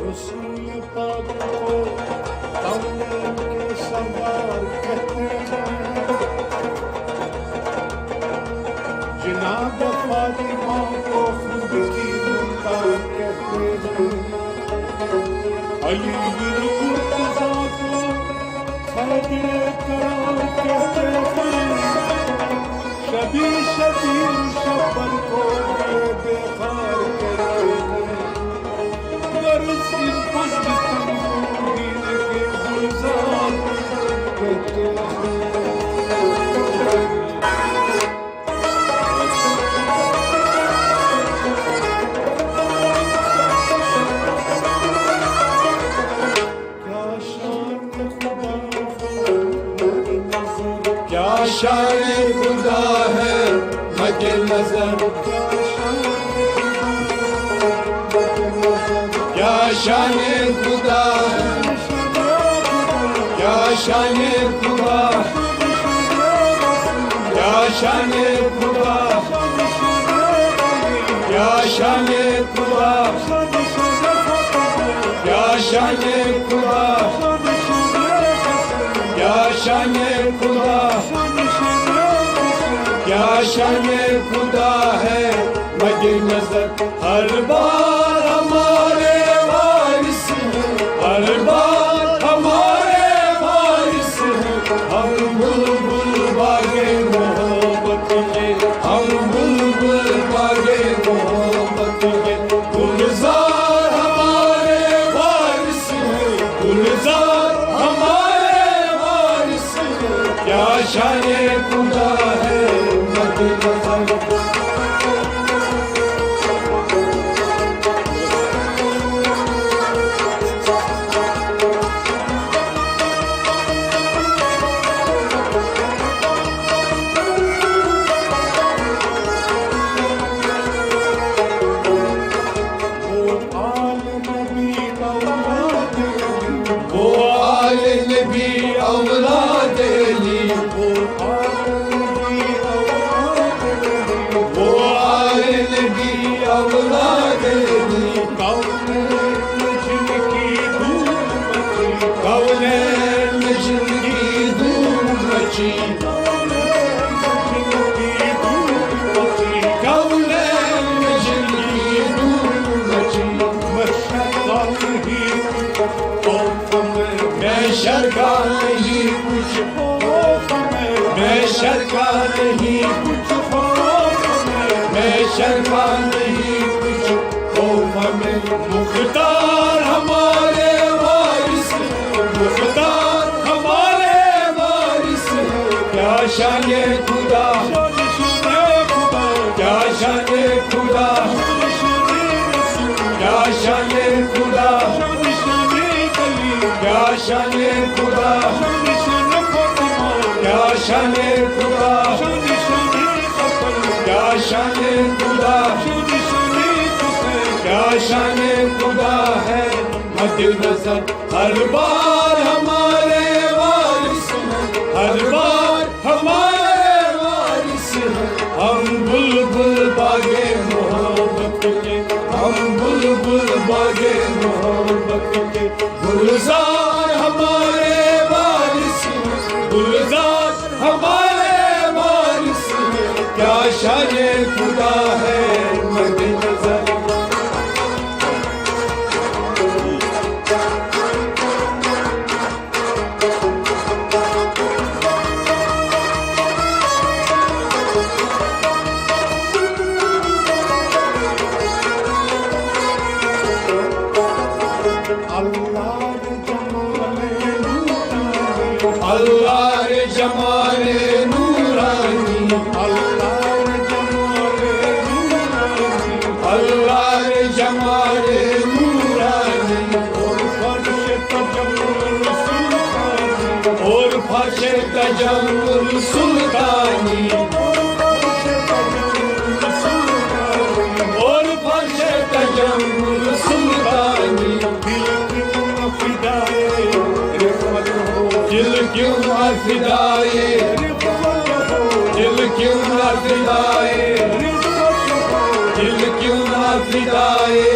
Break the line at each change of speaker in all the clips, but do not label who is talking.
रसूल पाक को कौन के सरदार कहते हैं जनाब फातिमा को खुद की मुमता कहते हैं अली बिन मुर्तज़ा को खैबर करार कहते हैं शबी शबीर शब्बर को बेकार कहते हैं गर्ज इन पंडितन को दीन के गुलजार कहते हैं
शान खुदा है मद्दे नजर क्या शान खुदा है क्या शान खुदा क्या शान खुदा क्या शान खुदा क्या शान खुदा क्या शान खुदा क्या शान खुदा है मद्दे नजर हर बार हमारे वारिस हर बार हमारे वारिस हम बुलबुल बागे मोहब्बत के हम बुलबुल बागे मोहब्बत के गुलजार हमारे वारिस गुलजार हमारे वारिस क्या शान खुदा है मद्दे नजर शरका नहीं कुछ मैं शरका नहीं कुछ मैं शरका नहीं कुछ में मुख्तार हमारे वारिस मुख्तार हमारे वारिस क्या शान खुदा क्या शान खुदा क्या शान खुदा क्या शान खुदा क्या शान खुदा क्या शान खुदा क्या शान खुदा है मद्दे नजर हर बार हमारे वारिस हर बार हमारे वारिस हम बुलबुल बागे मोहब्बत के हम बुलबुल बागे मोहब्बत के गुलजार हमारे वारिस गुलजार हमारे वारिस क्या शान खुदा है मद्दे नजर जमाले नूरानी
अल्लाह रे जमाले नूरानी
अल्लाह रे जमाले नूरानी
और फर्श तजम्मुल सुल्तानी
और फर्श तजम्मुल सुल्तानी दिल क्यों ना फिदाए दिल क्यों ना फिदाए दिल क्यों ना फिदाए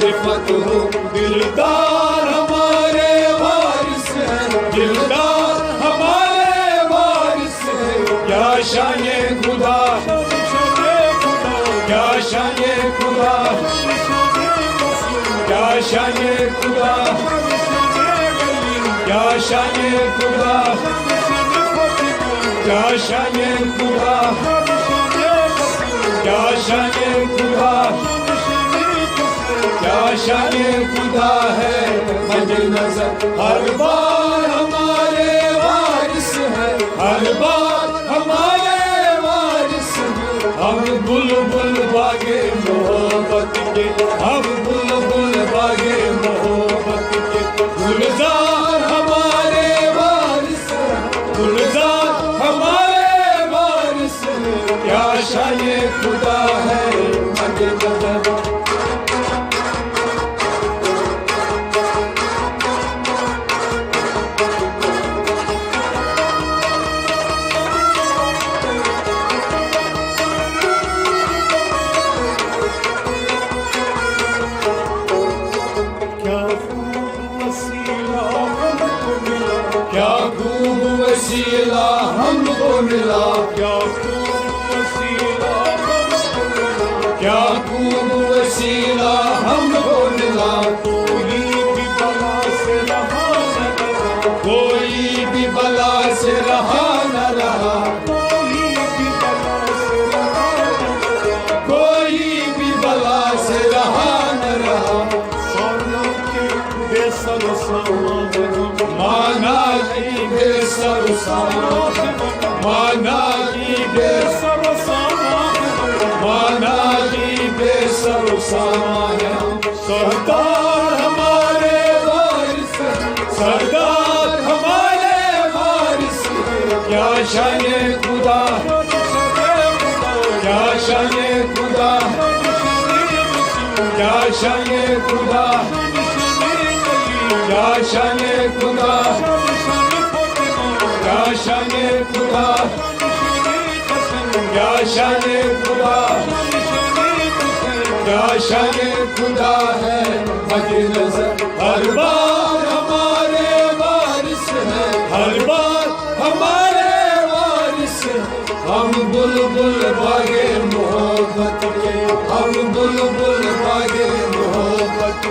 रिफत हो दिलदार हमारे वारिस है दिलदार हमारे वारिस है क्या शाने खुदा क्या शाने खुदा क्या शाने खुदा क्या शाने खुदा क्या शाने खुदा क्या शाने खुदा क्या शाने खुदा है मद नजर हर बार हमारे वारिस है हर बार हमारे वारिस है हम बुलबुल बागे मोहब्बत के हम बुलबुल बागे मोहब्बत के गुलजार हमारे वारिस है गुलजार हमारे वारिस है क्या शाने खुदा है मद नजर क्या खूब वसीला हमको मिला
क्या वसीला
क्या खूब वसीला हमको मिला
कोई भी बला से रहा न रहा
कोई भी बला से रहा न रहा
कोई भी बला से रहा न रहा
कोई भी बला से रहा न रहा
सोना के बेसर सामान
माना की बेसर सामान माना की बेसर माना की बेसर सामान सरदार हमारे वारिस सरदार हमारे वारिस क्या शाने खुदा क्या शाने खुदा क्या शाने खुदा क्या शाने खुदा क्या शाने खुदा क्या शाने खुदा क्या शाने खुदा है मद नजर हर बार हमारे वारिस है हर बार हमारे वारिस है हम बुलबुल बागे मोहब्बत के हम बुलबुल बागे मोहब्बत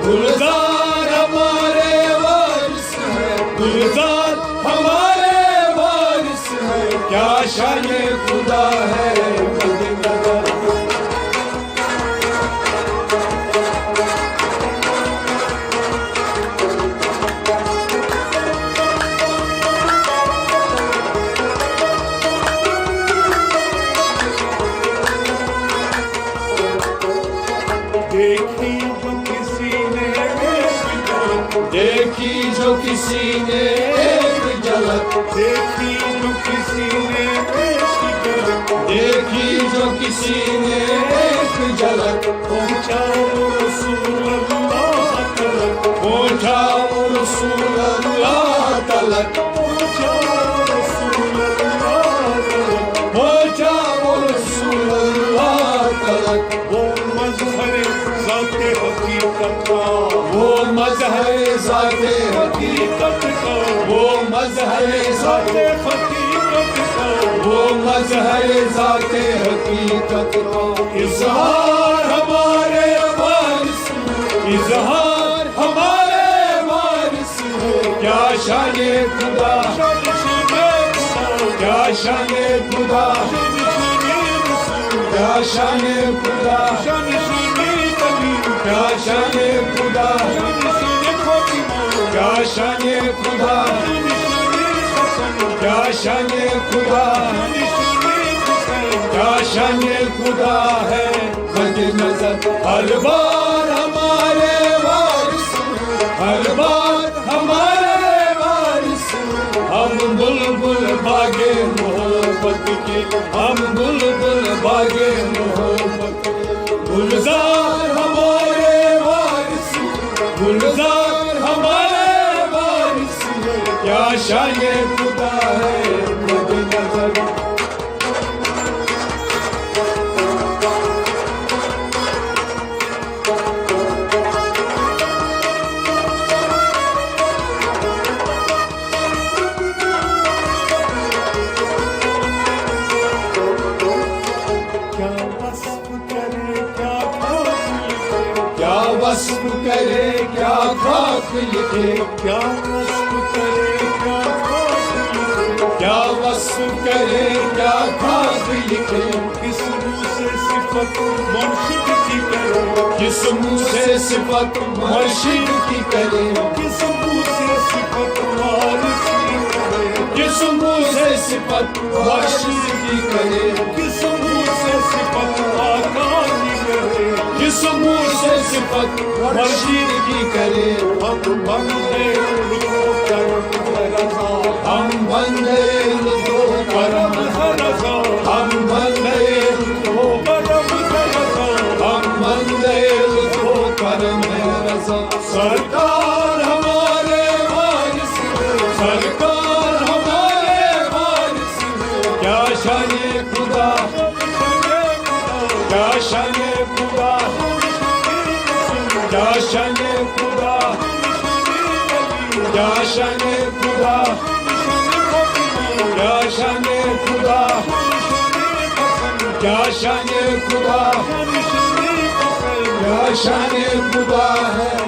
गुलजार हमारे वारिस है गुलजार हमारे वारिस है क्या शाने खुदा है मद नजर
देखी जो किसी ने एक झलक
देखी जो किसी ने एक झलक
देखी जो किसी ने एक झलक
देखी जो किसी ने एक झलक
पहुंचा रसूल अल्लाह तलक
पहुंचा रसूल अल्लाह तलक
पहुंचा रसूल अल्लाह तलक
पहुंचा रसूल अल्लाह तलक
वो मजहर ज़ाते हकीकत का
वो मजहर ज़ाते हकीकत का वो मजहर ज़ाते
हकीकत का
वो मजहर ज़ाते हकीकत का इज़हार हमारे वारिस इज़हार हमारे वारिस क्या शाने खुदा क्या शाने खुदा क्या शाने खुदा क्या शाने खुदा क्या शाने खुदा क्या शान खुदा, क्या शान खुदा है। मद नजर हर बार हमारे वारिस, हर बार हमारे वारिस। हम बुलबुल बागे मोहब्बत के, हम बुलबुल बागे मोहब्बत। गुलजार हमारे वारिस, गुलजार हमारे वारिस। क्या शान खुदा है। मद नजर क्या वस्फ करे क्या खाक लिखे,
क्या वस्फ करे क्या खाक लिखे।
क्या वस्फ करे क्या खाक लिखे।
किस मुँह से सिफत मुर्शिद की करे,
किस मुँह से सिफत मुर्शिद की करे।
किस मुँह से सिफत वारिस की करे,
किस मुँह से सिफत मुर्शिद की करे।
किस मुँह से सिफत आका की करे।
किस मुँह से सिफत मुर्शिद की करे।
हम बंदे उनको करम रज़ा,
हम बंदे उनको करम
रज़ा,
हम बंदे उनको
करम रज़ा।
हम बंदे उनको करम रज़ा। सरकार हमारे वारिस, सरकार हमारे वारिस। क्या शान खुदा, क्या शान खुदा, क्या शान खुदा, क्या शान खुदा, क्या शान खुदा, क्या शान खुदा, क्या शान खुदा है।